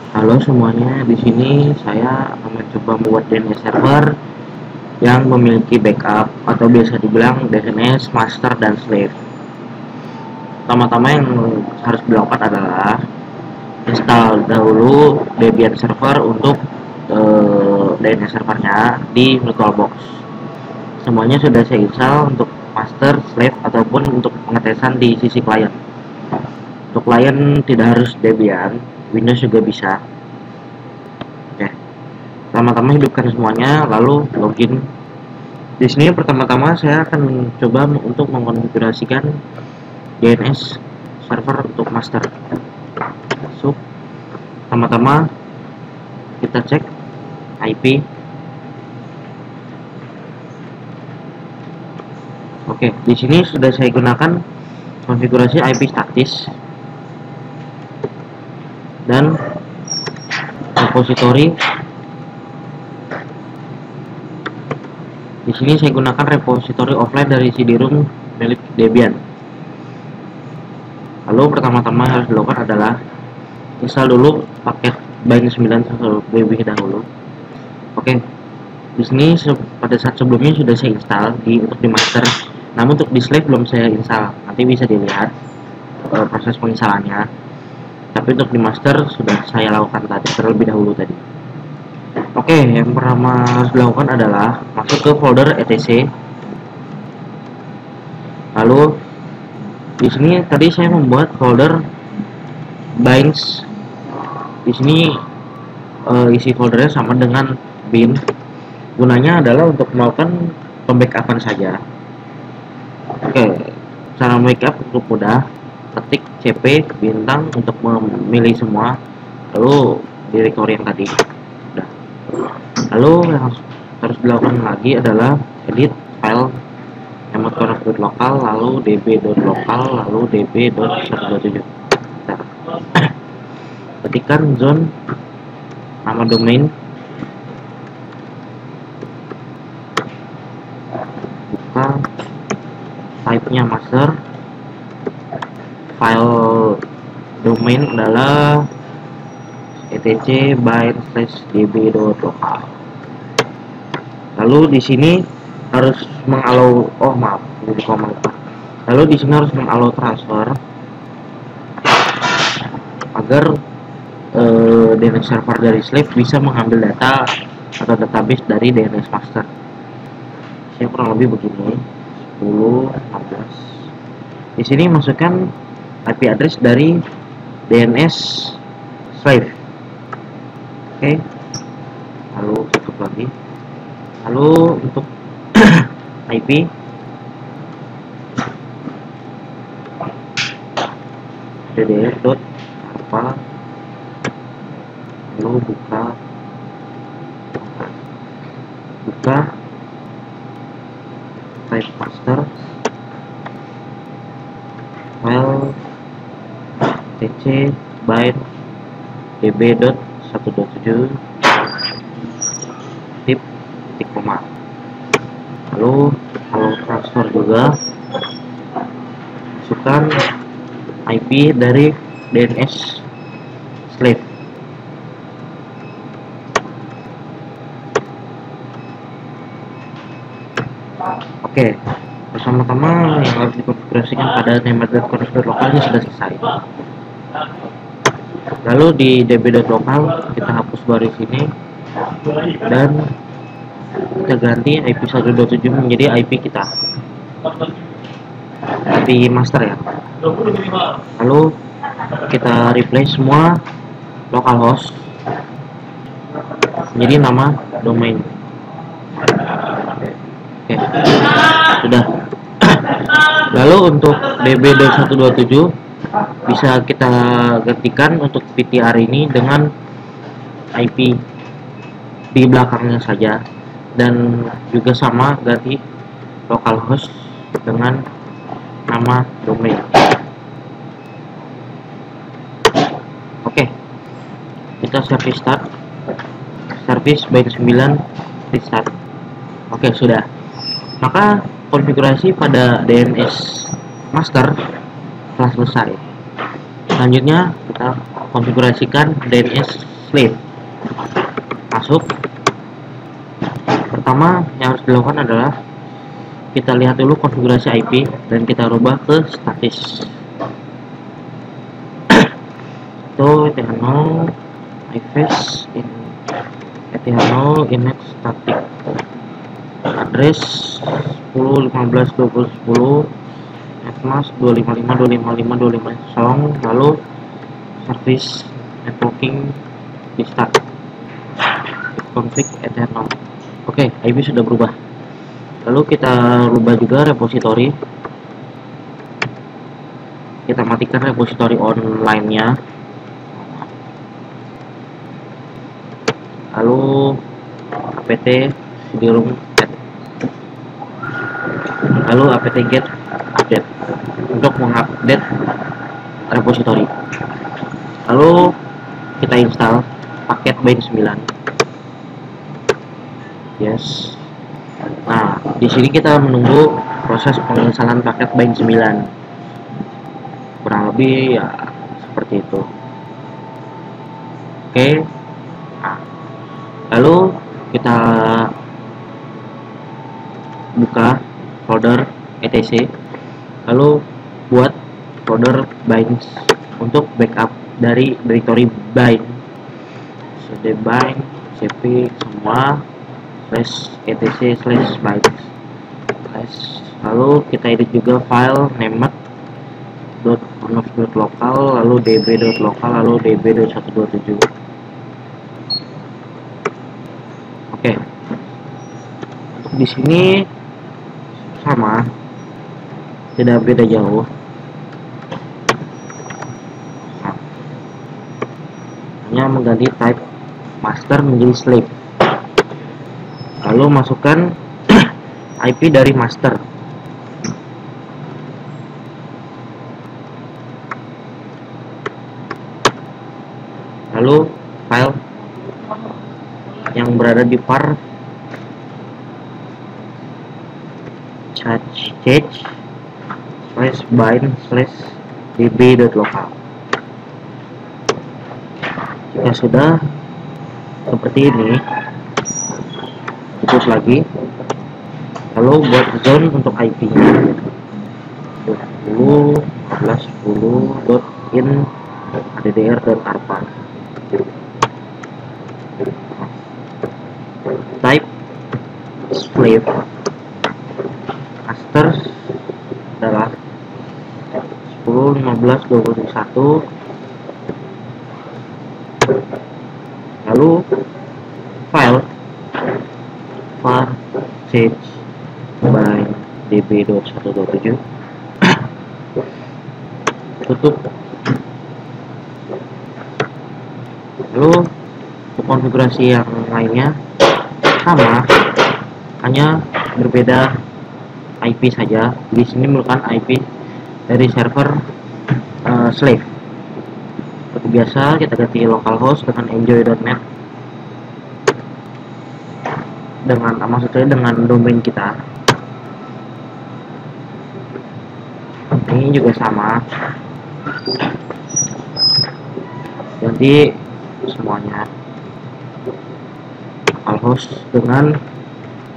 Halo semuanya, di sini saya akan mencoba membuat DNS server yang memiliki backup atau biasa dibilang DNS master dan slave. Pertama-tama yang harus dilakukan adalah install dahulu Debian server untuk DNS servernya di VirtualBox. Semuanya sudah saya install untuk master, slave ataupun untuk pengetesan di sisi klien. Untuk klien tidak harus Debian, Windows juga bisa. Pertama-tama hidupkan semuanya, lalu login. Di sini pertama-tama saya akan mencoba untuk mengkonfigurasikan DNS server untuk master. Masuk. Pertama-tama kita cek IP. Oke, di sini sudah saya gunakan konfigurasi IP statis dan repository. Di sini saya gunakan repository offline dari CD-ROM milik Debian. Lalu pertama-tama harus dilakukan adalah install dulu paket Bind 9 terlebih dahulu. Oke, di sini pada saat sebelumnya sudah saya install untuk di master, namun untuk di slave belum saya install. Nanti bisa dilihat proses penginstalannya. Tapi untuk di master sudah saya lakukan tadi terlebih dahulu tadi. Oke, yang pertama harus dilakukan adalah masuk ke folder etc. Lalu di sini tadi saya membuat folder binds. Di sini isi foldernya sama dengan bin. Gunanya adalah untuk melakukan pembackupan saja. Oke, cara backup cukup mudah. Ketik cp bintang untuk memilih semua, lalu directory yang tadi. Lalu yang harus dilakukan lagi adalah edit file .lokal, lalu db.local, lalu db.127. Ketikkan zone, nama domain, buka, type-nya master, file domain adalah etc /db.local. Lalu di sini harus mengallow, Lalu di sini harus mengallow transfer agar DNS server dari slave bisa mengambil data atau database dari DNS master. Saya kurang lebih begini, 10, 16. Di sini masukkan IP address dari DNS slave. Oke, lalu tutup lagi. Lalu untuk IP ddf.apa, lalu buka type master file tc bind db.127 tip titik koma. Lalu kalau transfer juga masukkan IP dari DNS slave. Oke, bersama-tama yang harus dikonfigurasikan pada template.config lokalnya sudah selesai. Lalu di db.local kita hapus baris ini dan kita ganti IP 127 menjadi IP kita, IP master ya. Lalu kita replace semua localhost menjadi nama domain. Oke, sudah. Lalu untuk db.127 bisa kita gantikan untuk PTR ini dengan IP di belakangnya saja, dan juga sama ganti localhost dengan nama domain. Oke, kita service start, service Bind 9 restart. Oke, sudah. Maka konfigurasi pada DNS master telah selesai. Selanjutnya kita konfigurasikan DNS slave. Masuk. Pertama yang harus dilakukan adalah kita lihat dulu konfigurasi IP dan kita rubah ke statis. Itu eth0 iface in eth0 image static address 10 15 20 10 netmask 255.255.250, lalu service networking di start config eth0. Oke, IP sudah berubah. Lalu kita rubah juga repository, kita matikan repository online-nya, lalu apt cd-rom add, lalu apt get update untuk mengupdate repository. Lalu kita install paket bind 9. Yes. Nah, di sini kita menunggu proses penginstalan paket bind 9. Kurang lebih ya seperti itu. Oke. Nah, lalu kita buka folder etc, lalu buat folder binds untuk backup dari directory bind, cd bind cp semua /etc/binds. Lalu kita edit juga file named.local, lalu db.local, lalu db.127. Oke. Untuk di sini sama, tidak beda jauh. Nah, hanya mengganti type master menjadi slave. Lalu masukkan IP dari master. Lalu file yang berada di var /bind/db.local. Jika sudah seperti ini, putus lagi, lalu buat zone untuk IP-nya 20.15.10.in addr.arpa. Type slave master adalah 10.15.21, lalu file var change by db.127, tutup. Lalu untuk konfigurasi yang lainnya sama, hanya berbeda IP saja. Di sini merupakan IP dari server slave. Seperti biasa kita ganti localhost dengan enjoy.net, dengan maksudnya dengan domain kita. Ini juga sama, ganti semuanya localhost dengan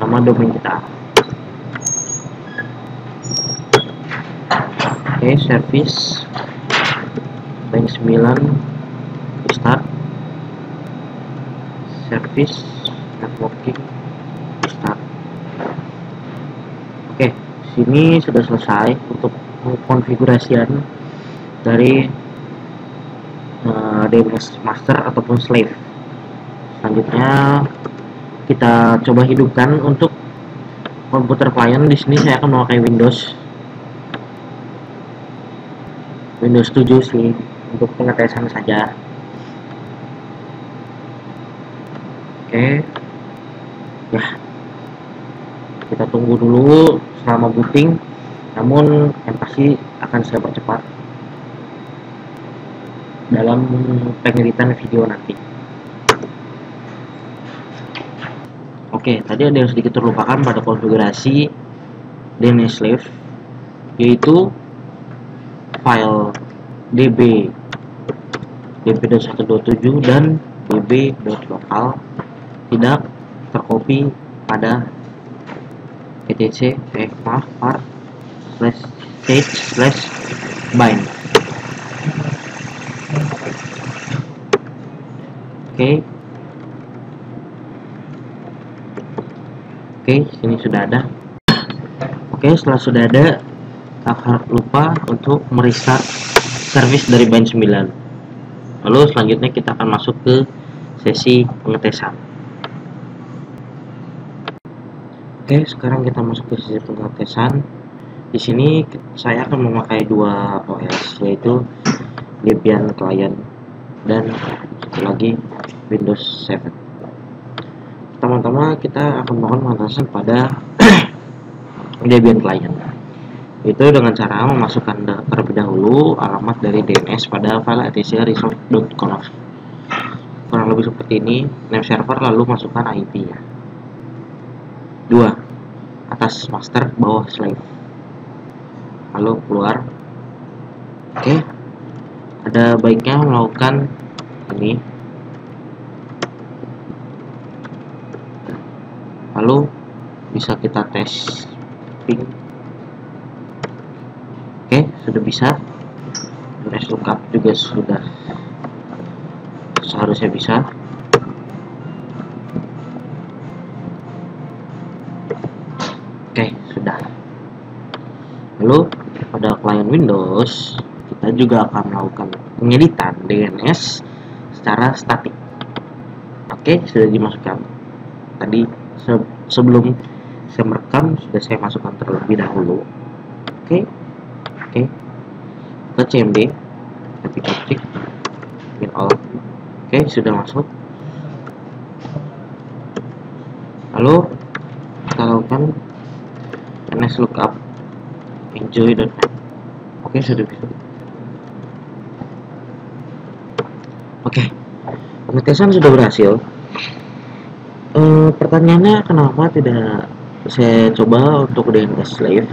nama domain kita. Oke, service bind 9 start, service networking start. Oke, sini sudah selesai untuk konfigurasian dari DNS master ataupun slave. Selanjutnya kita coba hidupkan untuk komputer klien. Di sini saya akan memakai Windows 7 sih untuk pengetesan saja. Oke, ya, kita tunggu dulu selama booting, namun yang pasti akan saya percepat dalam pengeditan video nanti. Oke, tadi ada yang sedikit terlupakan pada konfigurasi DNS slave, yaitu file db.127 dan db.local tidak tercopy pada etc part /stage/bind. Oke, sini sudah ada. Oke, setelah sudah ada, tak lupa untuk merestart service dari bind 9. Lalu selanjutnya kita akan masuk ke sesi pengetesan. Oke, sekarang kita masuk ke sesi pengetesan. Di sini saya akan memakai dua OS, yaitu Debian Client dan satu lagi Windows 7. Pertama-tama kita akan melakukan pengetesan pada Debian Client, itu dengan cara memasukkan terlebih dahulu alamat dari DNS pada file etc.resolve.conf. Kurang lebih seperti ini, name server, lalu masukkan IP nya. 2. Atas master, bawah slave, lalu keluar. Oke, ada baiknya melakukan ini, lalu bisa kita tes ping. Oke, sudah bisa. lookup juga sudah seharusnya bisa. Oke, sudah. Lalu pada klien Windows kita juga akan melakukan pengeditan DNS secara statik. Oke, sudah dimasukkan. Tadi sebelum saya merekam sudah saya masukkan terlebih dahulu. Oke, ke CMD, tapi klik in all. Oke, sudah masuk. Lalu kita lakukan lookup enjoy.net. Oke, sudah bisa. Oke, pengetesan sudah berhasil. Pertanyaannya kenapa tidak saya coba untuk DNS slave?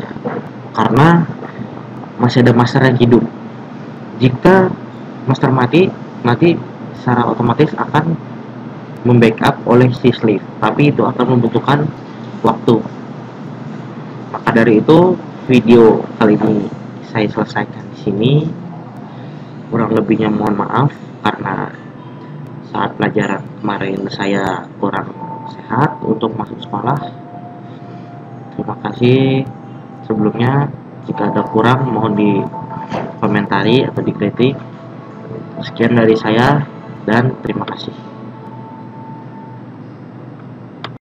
Karena masih ada master yang hidup. Jika master mati secara otomatis akan membackup oleh si slave, tapi itu akan membutuhkan waktu. Maka dari itu video kali ini saya selesaikan di sini. Kurang lebihnya mohon maaf karena saat pelajaran kemarin saya kurang sehat untuk masuk sekolah. Terima kasih sebelumnya. Jika ada kurang mohon dikomentari atau dikritik. Sekian dari saya dan terima kasih.